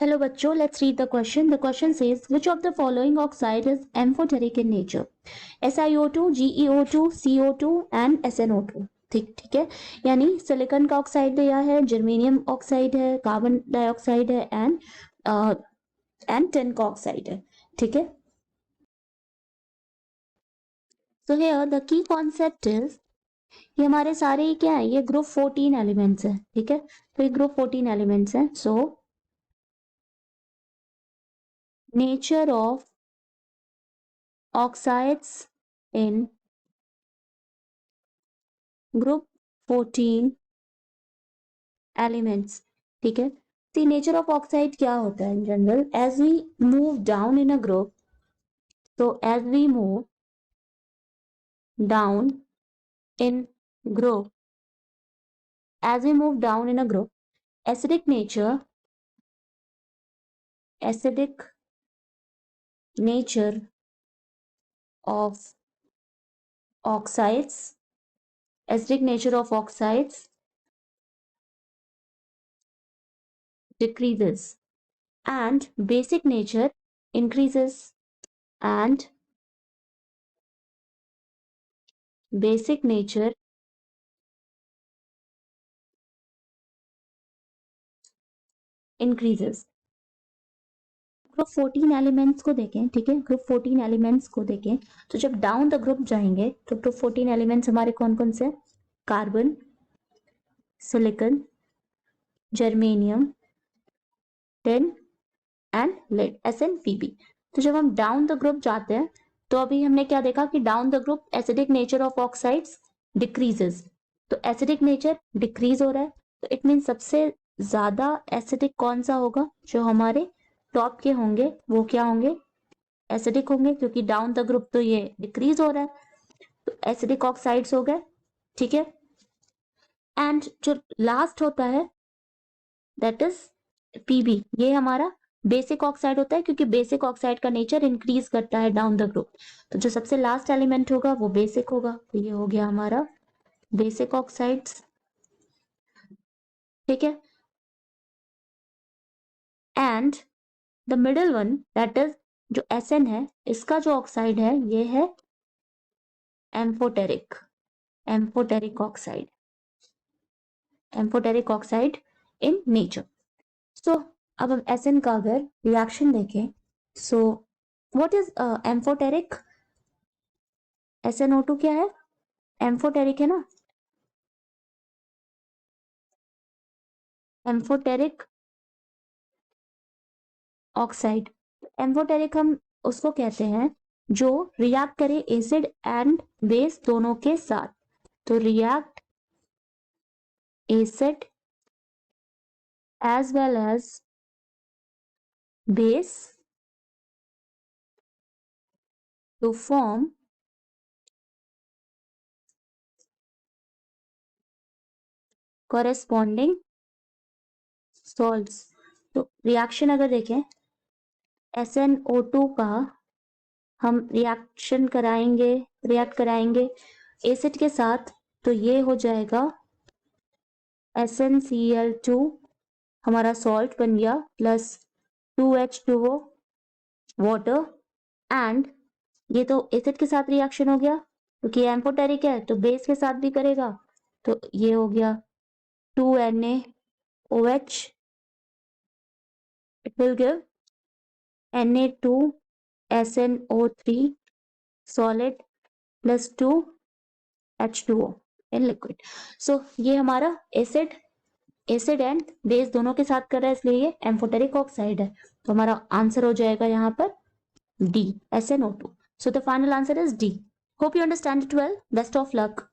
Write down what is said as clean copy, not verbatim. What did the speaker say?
Hello बच्चों, let's read the question. The question says, which of the following oxide is amphoteric in nature? SiO2, GeO2, CO2 and SnO2. ठीक है, यानी silicon का oxide दिया है, germanium oxide है, carbon dioxide है and tin का ऑक्साइड है. ठीक है. So here the key concept is, ये हमारे सारे ही क्या है, ये ग्रुप 14 एलिमेंट्स है. ठीक है, तो ये ग्रुप 14 एलिमेंट्स है. So nature of oxides in group 14 elements. ठीक है. The nature of oxide क्या होता है in general? As we move down in a group, so as we move down in group, as we move down in a group, acidic nature of oxides, acidic nature of oxides decreases and basic nature increases, and basic nature increases. Group 14 elements को देखें. ठीक है, group 14 elements को देखें तो जब down the group जाएंगे तो ग्रुप 14 एलिमेंट्स हमारे कौन कौन से? Carbon, silicon, germanium, tin and lead, SnPb. तो जब हम डाउन द ग्रुप जाते हैं तो अभी हमने क्या देखा कि down the group acidic nature of oxides decreases. तो एसिडिक नेचर डिक्रीज हो रहा है, तो इट मीन सबसे ज्यादा एसिडिक कौन सा होगा? जो हमारे टॉप के होंगे वो क्या होंगे? एसिडिक होंगे, क्योंकि डाउन द ग्रुप तो ये डिक्रीज हो रहा है, तो एसिडिक ऑक्साइड्स हो गए. ठीक है. एंड जो लास्ट होता है दैट इज Pb. ये हमारा बेसिक ऑक्साइड होता है, क्योंकि बेसिक ऑक्साइड का नेचर इंक्रीज करता है डाउन द ग्रुप. तो जो सबसे लास्ट एलिमेंट होगा वो बेसिक होगा. तो ये हो गया हमारा बेसिक ऑक्साइड्स. ठीक है. And the middle one that is जो Sn है, इसका जो ऑक्साइड है ये है amphoteric oxide, amphoteric oxide in nature. So अब हम Sn का अगर रिएक्शन देखें, so what is amphoteric? SnO2 क्या है? एम्फोटेरिक है ना, एम्फोटेरिक ऑक्साइड. एम्फोटेरिक हम उसको कहते हैं जो रिएक्ट करे एसिड एंड बेस दोनों के साथ. तो react acid as well as base to form corresponding salts. तो रिएक्शन अगर देखें SnO2 का, हम रिएक्ट कराएंगे एसिड के साथ, तो ये हो जाएगा SnCl2, हमारा सॉल्ट बन गया, प्लस 2H2O वाटर. एंड ये तो एसिड के साथ रिएक्शन हो गया, क्योंकि एम्फोटेरिक है तो बेस के साथ भी करेगा. तो ये हो गया 2NaOH. It will give Na2SnO3 solid plus 2H2O in liquid. So ये हमारा एसिड एंड बेस दोनों के साथ कर रहा है, इसलिए ये एम्फोटेरिक ऑक्साइड है. तो हमारा आंसर हो जाएगा यहाँ पर D, SnO2. So the final answer is D. Hope you understand it well. Best of luck.